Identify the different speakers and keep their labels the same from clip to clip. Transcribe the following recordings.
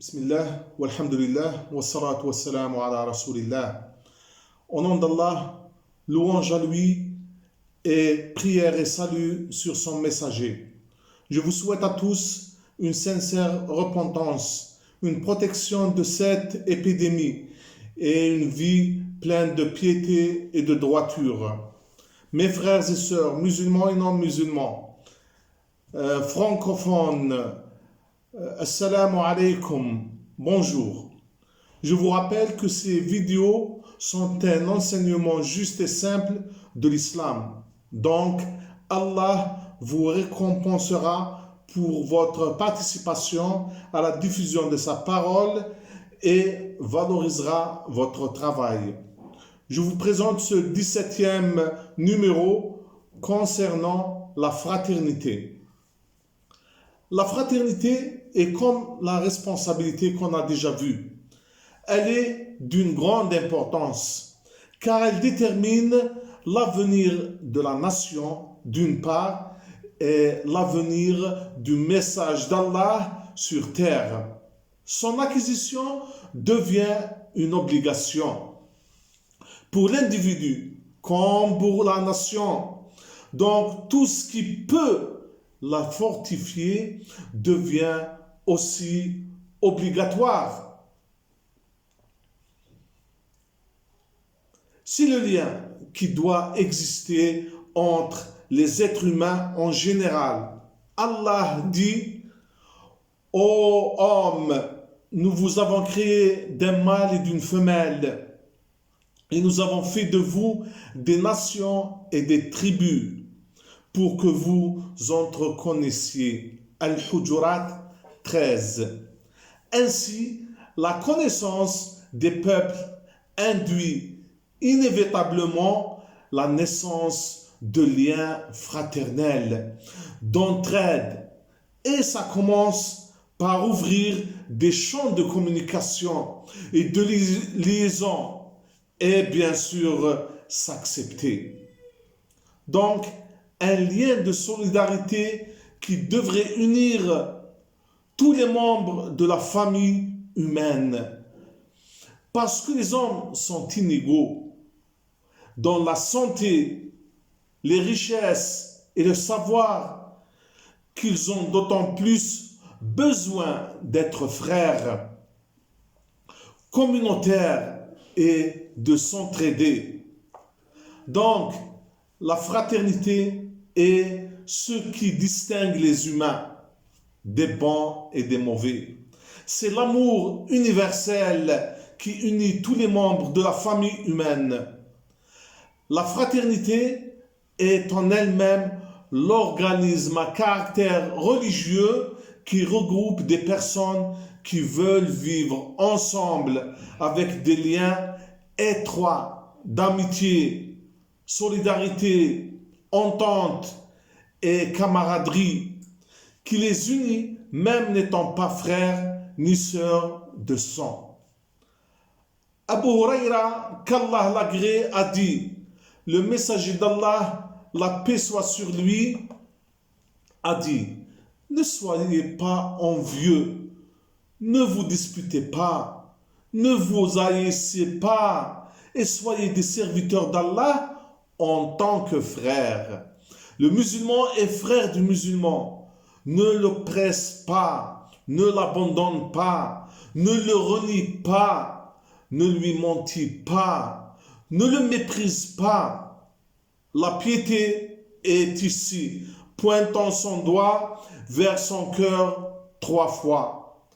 Speaker 1: Bismillah, walhamdulillah, wassalatu wassalamu ala rasulillah. Au nom d'Allah, louange à lui et prière et salut sur son messager. Je vous souhaite à tous une sincère repentance, une protection de cette épidémie et une vie pleine de piété et de droiture. Mes frères et sœurs, musulmans et non musulmans, francophones, Assalamu alaikum, bonjour. Je vous rappelle que ces vidéos sont un enseignement juste et simple de l'islam. Donc, Allah vous récompensera pour votre participation à la diffusion de sa parole et valorisera votre travail. Je vous présente ce 17e numéro concernant la fraternité. La fraternité est comme la responsabilité qu'on a déjà vue. Elle est d'une grande importance car elle détermine l'avenir de la nation d'une part et l'avenir du message d'Allah sur terre. Son acquisition devient une obligation pour l'individu comme pour la nation. Donc tout ce qui peut la fortifier devient aussi obligatoire. Si le lien qui doit exister entre les êtres humains en général, Allah dit: ô homme, nous vous avons créé d'un mâle et d'une femelle, et nous avons fait de vous des nations et des tribus, pour que vous entreconnaissiez. Al-Hujurat 13. Ainsi, la connaissance des peuples induit inévitablement la naissance de liens fraternels, d'entraide, et ça commence par ouvrir des champs de communication et de liaison, et bien sûr s'accepter. Donc, un lien de solidarité qui devrait unir tous les membres de la famille humaine. Parce que les hommes sont inégaux dans la santé, les richesses et le savoir, qu'ils ont d'autant plus besoin d'être frères, communautaires et de s'entraider. Donc, la fraternité est ce qui distingue les humains des bons et des mauvais. C'est l'amour universel qui unit tous les membres de la famille humaine. La fraternité est en elle-même l'organisme à caractère religieux qui regroupe des personnes qui veulent vivre ensemble avec des liens étroits d'amitié, solidarité, entente et camaraderie qui les unit même n'étant pas frères ni sœurs de sang. Abu Huraira, qu'Allah l'agrée, a dit: le messager d'Allah, la paix soit sur lui, a dit: ne soyez pas envieux, ne vous disputez pas, ne vous haïssez pas et soyez des serviteurs d'Allah en tant que frère. Le musulman est frère du musulman. Ne le presse pas, ne l'abandonne pas, ne le renie pas, ne lui mentis pas, ne le méprise pas. La piété est ici, pointant son doigt vers son cœur 3 fois.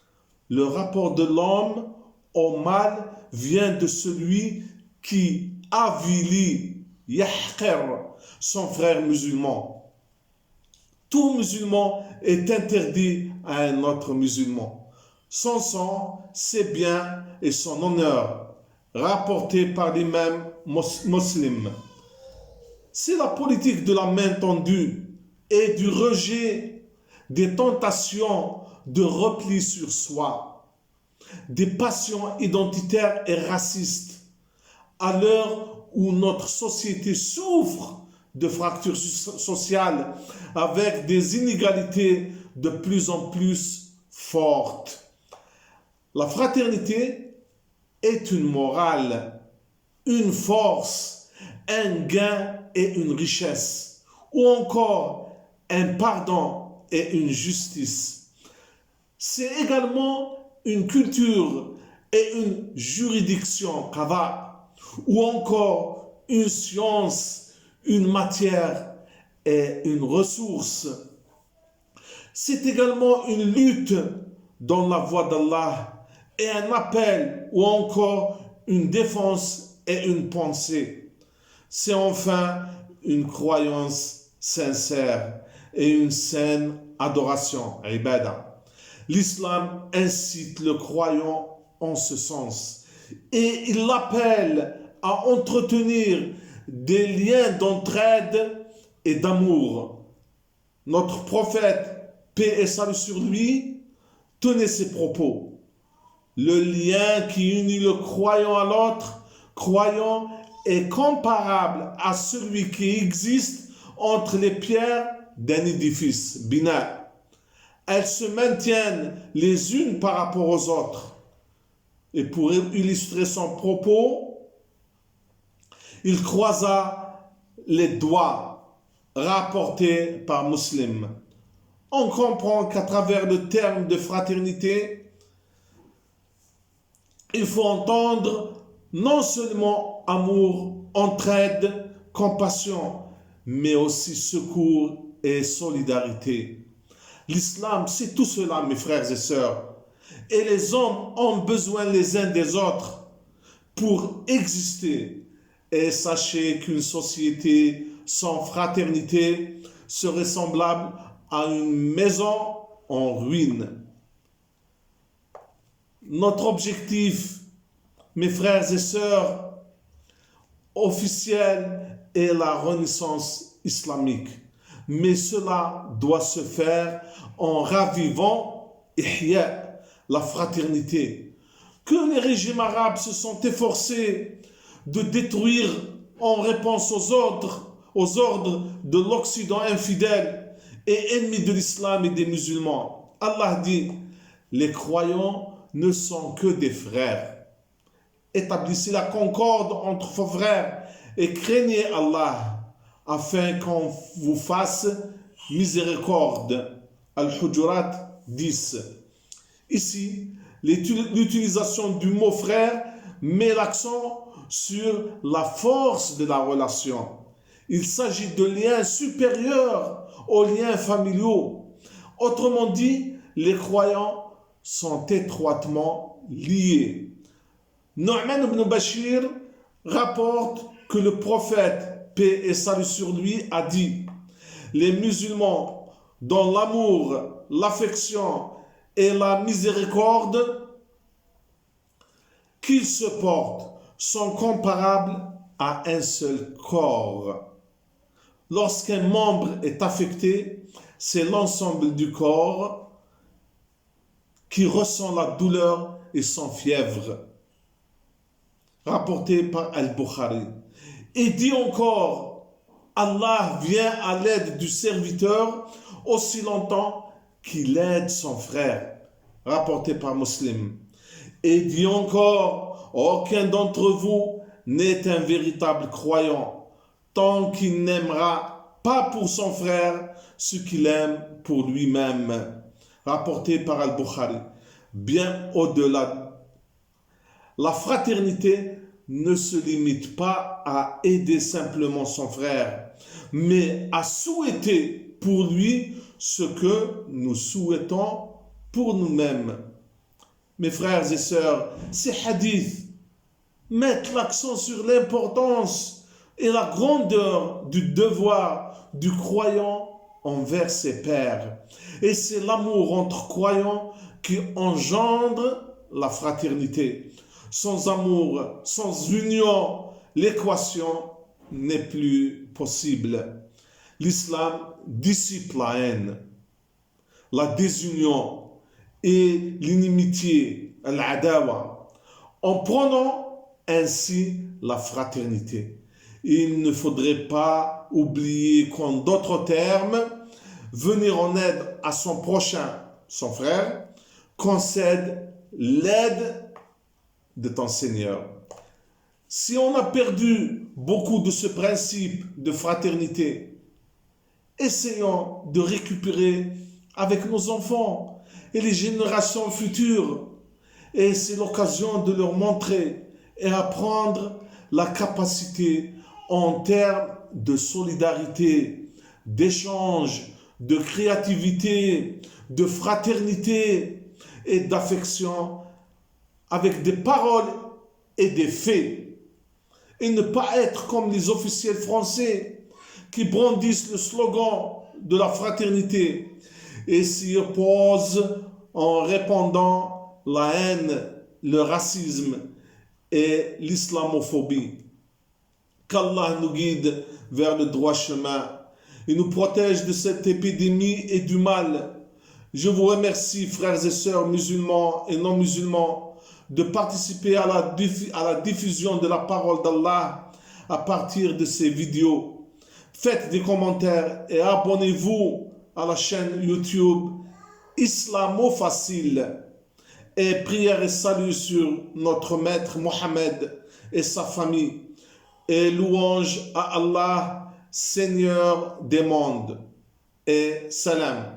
Speaker 1: Le rapport de l'homme au mal vient de celui qui avilit son frère musulman. Tout musulman est interdit à un autre musulman. Son sang, ses biens et son honneur, rapportés par l'imam musulman. C'est la politique de la main tendue et du rejet des tentations de repli sur soi, des passions identitaires et racistes. À l'heure où notre société souffre de fractures sociales avec des inégalités de plus en plus fortes. La fraternité est une morale, une force, un gain et une richesse, ou encore un pardon et une justice. C'est également une culture et une juridiction, qada, ou encore une science, une matière et une ressource. C'est également une lutte dans la voie d'Allah et un appel ou encore une défense et une pensée. C'est enfin une croyance sincère et une saine adoration, ibada. L'islam incite le croyant en ce sens et il l'appelle à entretenir des liens d'entraide et d'amour. Notre prophète, paix et salut sur lui, tenait ces propos. Le lien qui unit le croyant à l'autre croyant est comparable à celui qui existe entre les pierres d'un édifice, bina. Elles se maintiennent les unes par rapport aux autres. Et pour illustrer son propos, il croisa les doigts rapportés par Muslim. On comprend qu'à travers le terme de fraternité, il faut entendre non seulement amour, entraide, compassion, mais aussi secours et solidarité. L'islam, c'est tout cela, mes frères et sœurs. Et les hommes ont besoin les uns des autres pour exister. Et sachez qu'une société sans fraternité serait semblable à une maison en ruine. Notre objectif, mes frères et sœurs, officiel est la renaissance islamique. Mais cela doit se faire en ravivant ihya, la fraternité, que les régimes arabes se sont efforcés de détruire en réponse aux ordres de l'Occident infidèle et ennemi de l'islam et des musulmans. Allah dit, les croyants ne sont que des frères. Établissez la concorde entre vos frères et craignez Allah afin qu'on vous fasse miséricorde. Al-Hujurat 10. Ici, l'utilisation du mot frère met l'accent sur la force de la relation. Il s'agit de liens supérieurs aux liens familiaux. Autrement dit, les croyants sont étroitement liés. Nu'man ibn Bashir rapporte que le prophète, paix et salut sur lui, a dit « Les musulmans, dont l'amour, l'affection et la miséricorde qu'ils se portent, sont comparables à un seul corps. Lorsqu'un membre est affecté, c'est l'ensemble du corps qui ressent la douleur et sans fièvre. » Rapporté par Al-Bukhari. Et dit encore, Allah vient à l'aide du serviteur aussi longtemps qu'il aide son frère. Rapporté par Muslim. Et dit encore, aucun d'entre vous n'est un véritable croyant tant qu'il n'aimera pas pour son frère ce qu'il aime pour lui-même. Rapporté par Al-Bukhari. Bien au-delà. La fraternité ne se limite pas à aider simplement son frère, mais à souhaiter pour lui ce que nous souhaitons pour nous-mêmes. Mes frères et sœurs, ces hadiths mettent l'accent sur l'importance et la grandeur du devoir du croyant envers ses pairs. Et c'est l'amour entre croyants qui engendre la fraternité. Sans amour, sans union, l'équation n'est plus possible. L'islam dissipe la haine, la désunion et l'inimitié, l'adawa, en prenant ainsi la fraternité. Il ne faudrait pas oublier qu'en d'autres termes, venir en aide à son prochain, son frère, concède l'aide de ton Seigneur. Si on a perdu beaucoup de ce principe de fraternité, essayons de récupérer avec nos enfants et les générations futures. Et c'est l'occasion de leur montrer et apprendre la capacité en termes de solidarité, d'échange, de créativité, de fraternité et d'affection avec des paroles et des faits. Et ne pas être comme les officiels français qui brandissent le slogan de la fraternité et s'y opposent en répandant la haine, le racisme et l'islamophobie. Qu'Allah nous guide vers le droit chemin et nous protège de cette épidémie et du mal. Je vous remercie, frères et sœurs musulmans et non musulmans, de participer à la diffusion de la parole d'Allah à partir de ces vidéos. Faites des commentaires et abonnez-vous à la chaîne YouTube Islamo Facile. Et prière et salut sur notre maître Mohammed et sa famille. Et louange à Allah, Seigneur des mondes. Et salam.